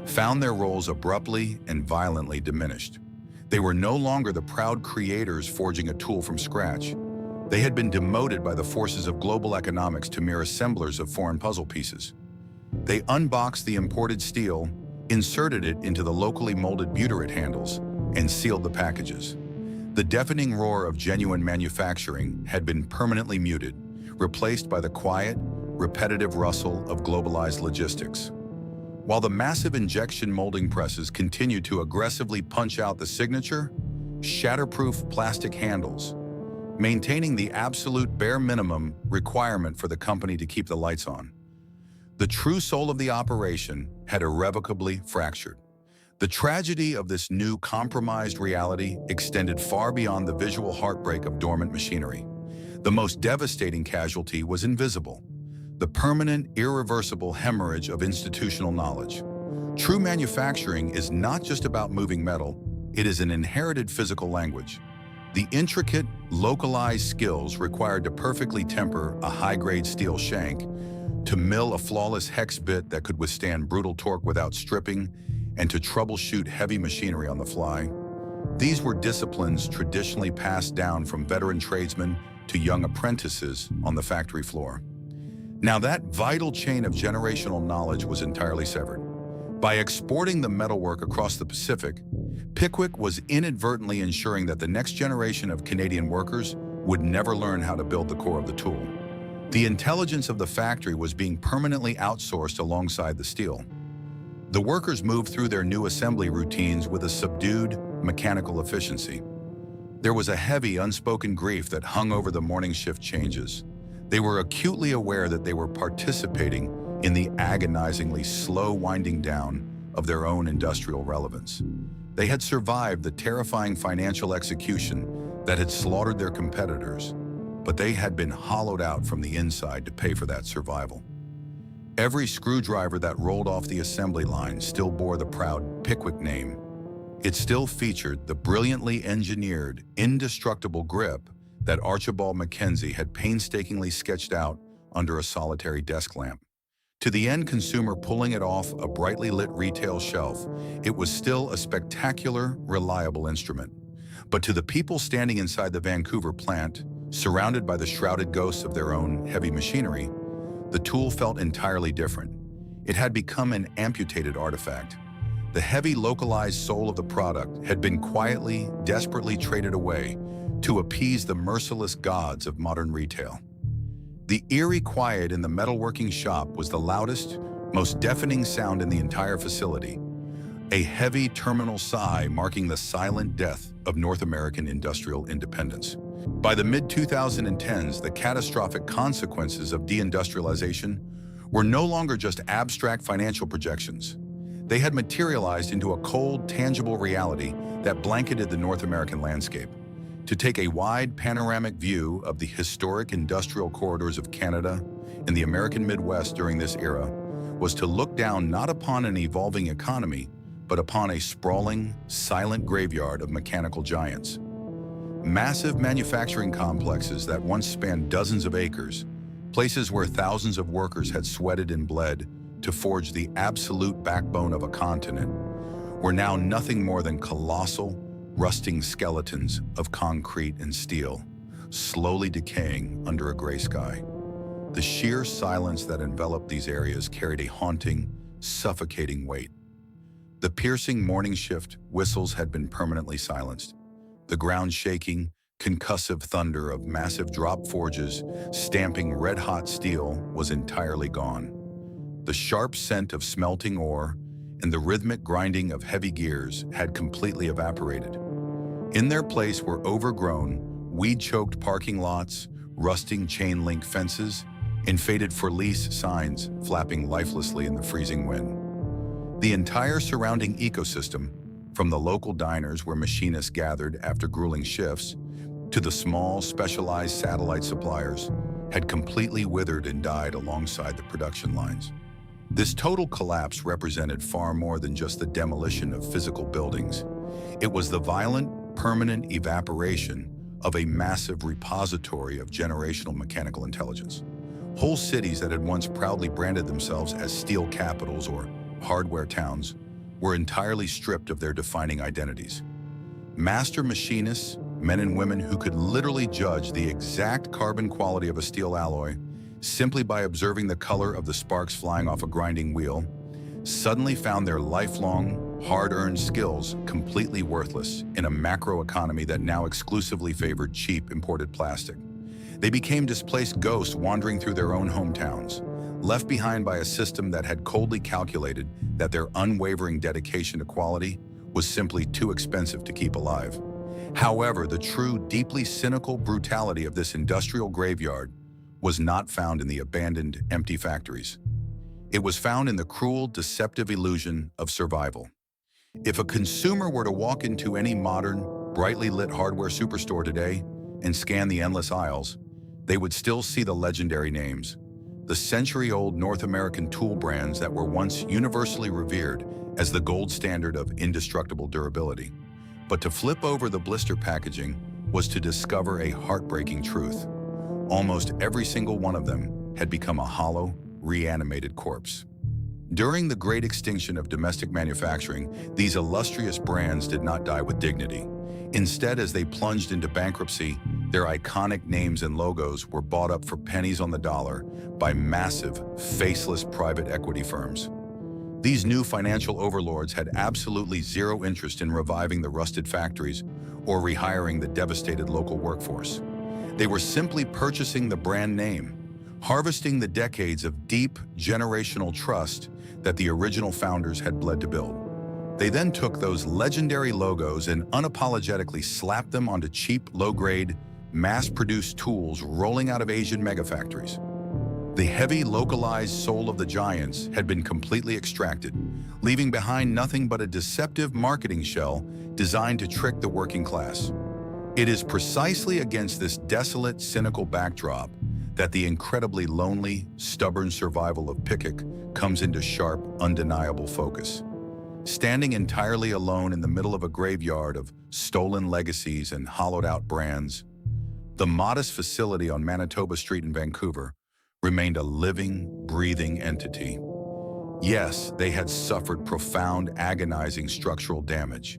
found their roles abruptly and violently diminished. They were no longer the proud creators forging a tool from scratch. They had been demoted by the forces of global economics to mere assemblers of foreign puzzle pieces. They unboxed the imported steel, inserted it into the locally molded butyrate handles, and sealed the packages. The deafening roar of genuine manufacturing had been permanently muted, replaced by the quiet, repetitive rustle of globalized logistics. While the massive injection molding presses continued to aggressively punch out the signature, shatterproof plastic handles, maintaining the absolute bare minimum requirement for the company to keep the lights on. The true soul of the operation had irrevocably fractured. The tragedy of this new compromised reality extended far beyond the visual heartbreak of dormant machinery. The most devastating casualty was invisible: the permanent, irreversible hemorrhage of institutional knowledge. True manufacturing is not just about moving metal, it is an inherited physical language. The intricate, localized skills required to perfectly temper a high-grade steel shank, to mill a flawless hex bit that could withstand brutal torque without stripping, and to troubleshoot heavy machinery on the fly. These were disciplines traditionally passed down from veteran tradesmen to young apprentices on the factory floor. Now that vital chain of generational knowledge was entirely severed. By exporting the metalwork across the Pacific, Picquic was inadvertently ensuring that the next generation of Canadian workers would never learn how to build the core of the tool. The intelligence of the factory was being permanently outsourced alongside the steel. The workers moved through their new assembly routines with a subdued, mechanical efficiency. There was a heavy, unspoken grief that hung over the morning shift changes. They were acutely aware that they were participating in the agonizingly slow winding down of their own industrial relevance. They had survived the terrifying financial execution that had slaughtered their competitors, but they had been hollowed out from the inside to pay for that survival. Every screwdriver that rolled off the assembly line still bore the proud Picquic name. It still featured the brilliantly engineered, indestructible grip that Archibald McKenzie had painstakingly sketched out under a solitary desk lamp. To the end consumer pulling it off a brightly lit retail shelf, it was still a spectacular, reliable instrument. But to the people standing inside the Vancouver plant, surrounded by the shrouded ghosts of their own heavy machinery, the tool felt entirely different. It had become an amputated artifact. The heavy, localized soul of the product had been quietly, desperately traded away to appease the merciless gods of modern retail. The eerie quiet in the metalworking shop was the loudest, most deafening sound in the entire facility, a heavy terminal sigh marking the silent death of North American industrial independence. By the mid-2010s, the catastrophic consequences of deindustrialization were no longer just abstract financial projections. They had materialized into a cold, tangible reality that blanketed the North American landscape. To take a wide, panoramic view of the historic industrial corridors of Canada and the American Midwest during this era was to look down not upon an evolving economy, but upon a sprawling, silent graveyard of mechanical giants. Massive manufacturing complexes that once spanned dozens of acres, places where thousands of workers had sweated and bled to forge the absolute backbone of a continent, were now nothing more than colossal, rusting skeletons of concrete and steel, slowly decaying under a gray sky. The sheer silence that enveloped these areas carried a haunting, suffocating weight. The piercing morning shift whistles had been permanently silenced. The ground shaking, concussive thunder of massive drop forges stamping red-hot steel was entirely gone. The sharp scent of smelting ore and the rhythmic grinding of heavy gears had completely evaporated. In their place were overgrown, weed-choked parking lots, rusting chain-link fences, and faded for lease signs flapping lifelessly in the freezing wind. The entire surrounding ecosystem, from the local diners where machinists gathered after grueling shifts, to the small, specialized satellite suppliers, had completely withered and died alongside the production lines. This total collapse represented far more than just the demolition of physical buildings. It was the violent, permanent evaporation of a massive repository of generational mechanical intelligence. Whole cities that had once proudly branded themselves as steel capitals or hardware towns were entirely stripped of their defining identities. Master machinists, men and women who could literally judge the exact carbon quality of a steel alloy simply by observing the color of the sparks flying off a grinding wheel, suddenly found their lifelong, hard-earned skills completely worthless in a macro economy that now exclusively favored cheap imported plastic. They became displaced ghosts wandering through their own hometowns, left behind by a system that had coldly calculated that their unwavering dedication to quality was simply too expensive to keep alive. However, the true, deeply cynical brutality of this industrial graveyard was not found in the abandoned, empty factories. It was found in the cruel, deceptive illusion of survival. If a consumer were to walk into any modern, brightly lit hardware superstore today and scan the endless aisles, they would still see the legendary names, the century-old North American tool brands that were once universally revered as the gold standard of indestructible durability. But to flip over the blister packaging was to discover a heartbreaking truth. Almost every single one of them had become a hollow, reanimated corpse. During the great extinction of domestic manufacturing, these illustrious brands did not die with dignity. Instead, as they plunged into bankruptcy, their iconic names and logos were bought up for pennies on the dollar by massive, faceless private equity firms. These new financial overlords had absolutely zero interest in reviving the rusted factories or rehiring the devastated local workforce. They were simply purchasing the brand name, harvesting the decades of deep, generational trust that the original founders had bled to build. They then took those legendary logos and unapologetically slapped them onto cheap, low-grade, mass-produced tools rolling out of Asian megafactories. The heavy, localized soul of the giants had been completely extracted, leaving behind nothing but a deceptive marketing shell designed to trick the working class. It is precisely against this desolate, cynical backdrop that the incredibly lonely, stubborn survival of Picquic comes into sharp, undeniable focus. Standing entirely alone in the middle of a graveyard of stolen legacies and hollowed-out brands, the modest facility on Manitoba Street in Vancouver remained a living, breathing entity. Yes, they had suffered profound, agonizing structural damage.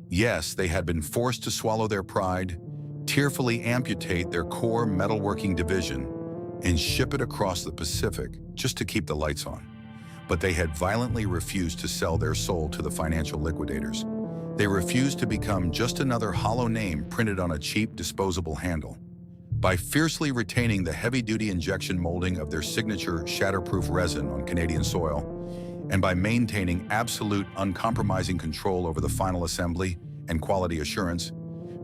Yes, they had been forced to swallow their pride, tearfully amputate their core metalworking division, and ship it across the Pacific just to keep the lights on. But they had violently refused to sell their soul to the financial liquidators. They refused to become just another hollow name printed on a cheap, disposable handle. By fiercely retaining the heavy-duty injection molding of their signature shatterproof resin on Canadian soil, and by maintaining absolute, uncompromising control over the final assembly and quality assurance,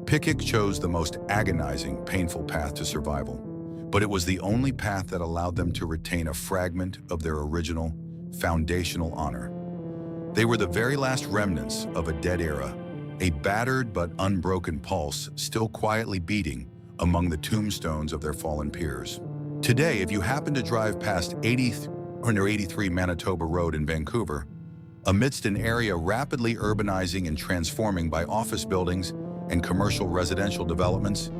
Picquic chose the most agonizing, painful path to survival. But it was the only path that allowed them to retain a fragment of their original, foundational honor. They were the very last remnants of a dead era, a battered but unbroken pulse still quietly beating among the tombstones of their fallen peers. Today, if you happen to drive past 83 Manitoba Road in Vancouver, amidst an area rapidly urbanizing and transforming by office buildings and commercial residential developments,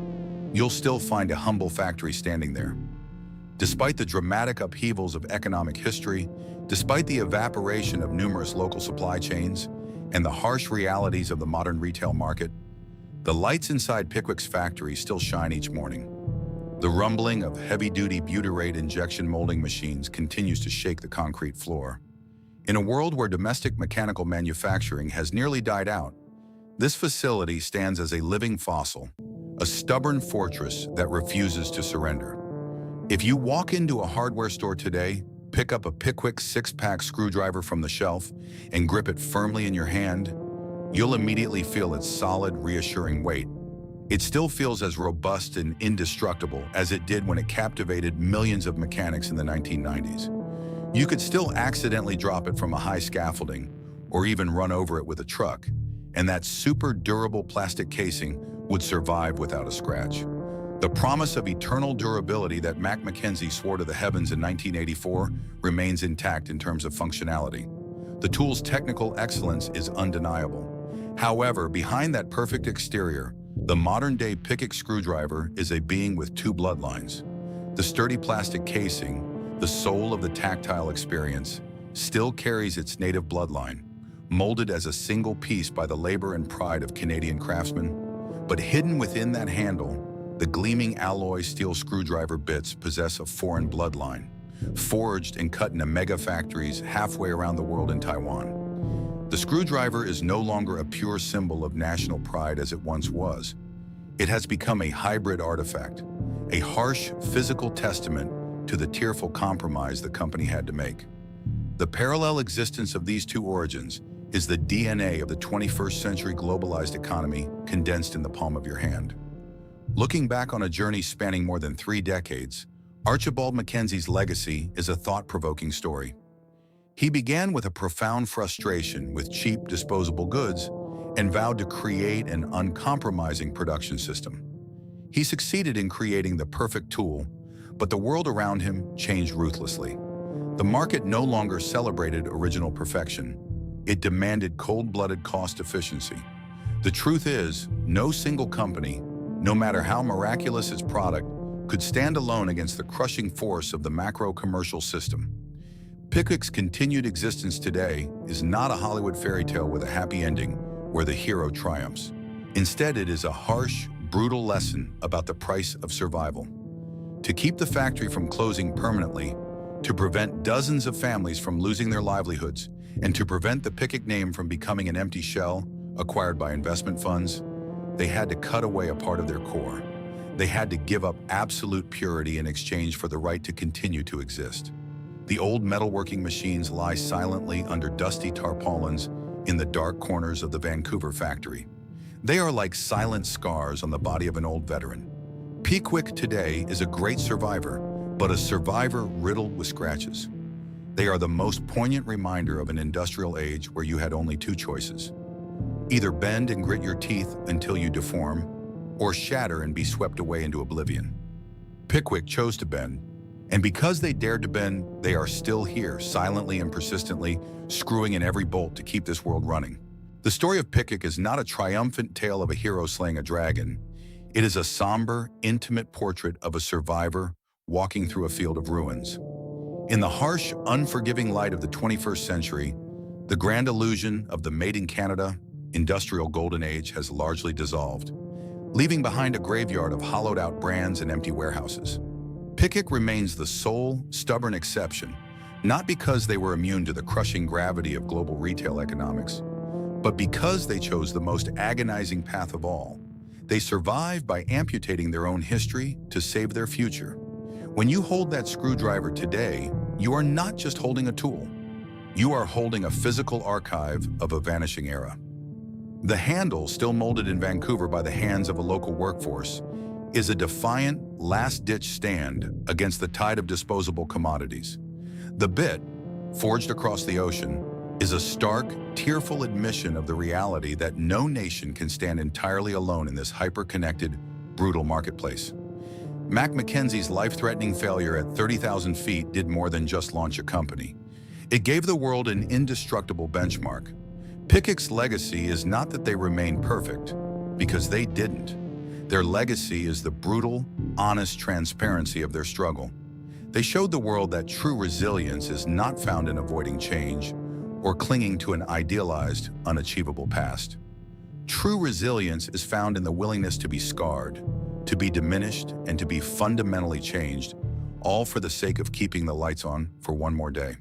you'll still find a humble factory standing there. Despite the dramatic upheavals of economic history, despite the evaporation of numerous local supply chains, and the harsh realities of the modern retail market, the lights inside Picquic's factory still shine each morning. The rumbling of heavy-duty butyrate injection molding machines continues to shake the concrete floor. In a world where domestic mechanical manufacturing has nearly died out, this facility stands as a living fossil, a stubborn fortress that refuses to surrender. If you walk into a hardware store today, pick up a Picquic six-pack screwdriver from the shelf and grip it firmly in your hand, you'll immediately feel its solid, reassuring weight. It still feels as robust and indestructible as it did when it captivated millions of mechanics in the 1990s. You could still accidentally drop it from a high scaffolding or even run over it with a truck, and that super durable plastic casing would survive without a scratch. The promise of eternal durability that McKenzie swore to the heavens in 1984 remains intact in terms of functionality. The tool's technical excellence is undeniable. However, behind that perfect exterior, the modern-day Picquic screwdriver is a being with two bloodlines. The sturdy plastic casing, the soul of the tactile experience, still carries its native bloodline, molded as a single piece by the labor and pride of Canadian craftsmen. But hidden within that handle, the gleaming alloy steel screwdriver bits possess a foreign bloodline, forged and cut in mega factories halfway around the world in Taiwan. The screwdriver is no longer a pure symbol of national pride as it once was. It has become a hybrid artifact, a harsh physical testament to the tearful compromise the company had to make. The parallel existence of these two origins is the DNA of the 21st century globalized economy condensed in the palm of your hand. Looking back on a journey spanning more than 3 decades, Archibald McKenzie's legacy is a thought-provoking story. He began with a profound frustration with cheap, disposable goods and vowed to create an uncompromising production system. He succeeded in creating the perfect tool, but the world around him changed ruthlessly. The market no longer celebrated original perfection. It demanded cold-blooded cost efficiency. The truth is, no single company, no matter how miraculous its product, could stand alone against the crushing force of the macro-commercial system. Pickwic's continued existence today is not a Hollywood fairy tale with a happy ending where the hero triumphs. Instead, it is a harsh, brutal lesson about the price of survival. To keep the factory from closing permanently, to prevent dozens of families from losing their livelihoods, and to prevent the Picquic name from becoming an empty shell acquired by investment funds, they had to cut away a part of their core. They had to give up absolute purity in exchange for the right to continue to exist. The old metalworking machines lie silently under dusty tarpaulins in the dark corners of the Vancouver factory. They are like silent scars on the body of an old veteran. Picquic today is a great survivor, but a survivor riddled with scratches. They are the most poignant reminder of an industrial age where you had only 2 choices. Either bend and grit your teeth until you deform, or shatter and be swept away into oblivion. Picquic chose to bend, and because they dared to bend, they are still here, silently and persistently, screwing in every bolt to keep this world running. The story of Picquic is not a triumphant tale of a hero slaying a dragon. It is a somber, intimate portrait of a survivor walking through a field of ruins. In the harsh, unforgiving light of the 21st century, the grand illusion of the made-in-Canada industrial golden age has largely dissolved, leaving behind a graveyard of hollowed-out brands and empty warehouses. Picquic remains the sole, stubborn exception, not because they were immune to the crushing gravity of global retail economics, but because they chose the most agonizing path of all. They survived by amputating their own history to save their future. When you hold that screwdriver today, you are not just holding a tool. You are holding a physical archive of a vanishing era. The handle, still molded in Vancouver by the hands of a local workforce, is a defiant, last-ditch stand against the tide of disposable commodities. The bit, forged across the ocean, is a stark, tearful admission of the reality that no nation can stand entirely alone in this hyper-connected, brutal marketplace. McKenzie's life-threatening failure at 30,000 feet did more than just launch a company. It gave the world an indestructible benchmark. Picquic's legacy is not that they remained perfect, because they didn't. Their legacy is the brutal, honest transparency of their struggle. They showed the world that true resilience is not found in avoiding change or clinging to an idealized, unachievable past. True resilience is found in the willingness to be scarred, to be diminished, and to be fundamentally changed, all for the sake of keeping the lights on for one more day.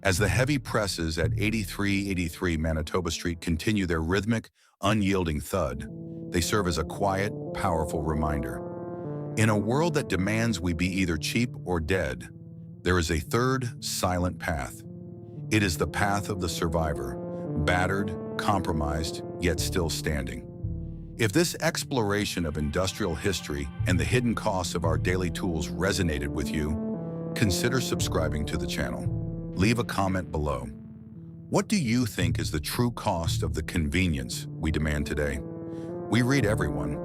As the heavy presses at 8383 Manitoba Street continue their rhythmic, unyielding thud, they serve as a quiet, powerful reminder. In a world that demands we be either cheap or dead, there is a third, silent path. It is the path of the survivor, battered, compromised, yet still standing. If this exploration of industrial history and the hidden costs of our daily tools resonated with you, consider subscribing to the channel. Leave a comment below. What do you think is the true cost of the convenience we demand today? We read everyone,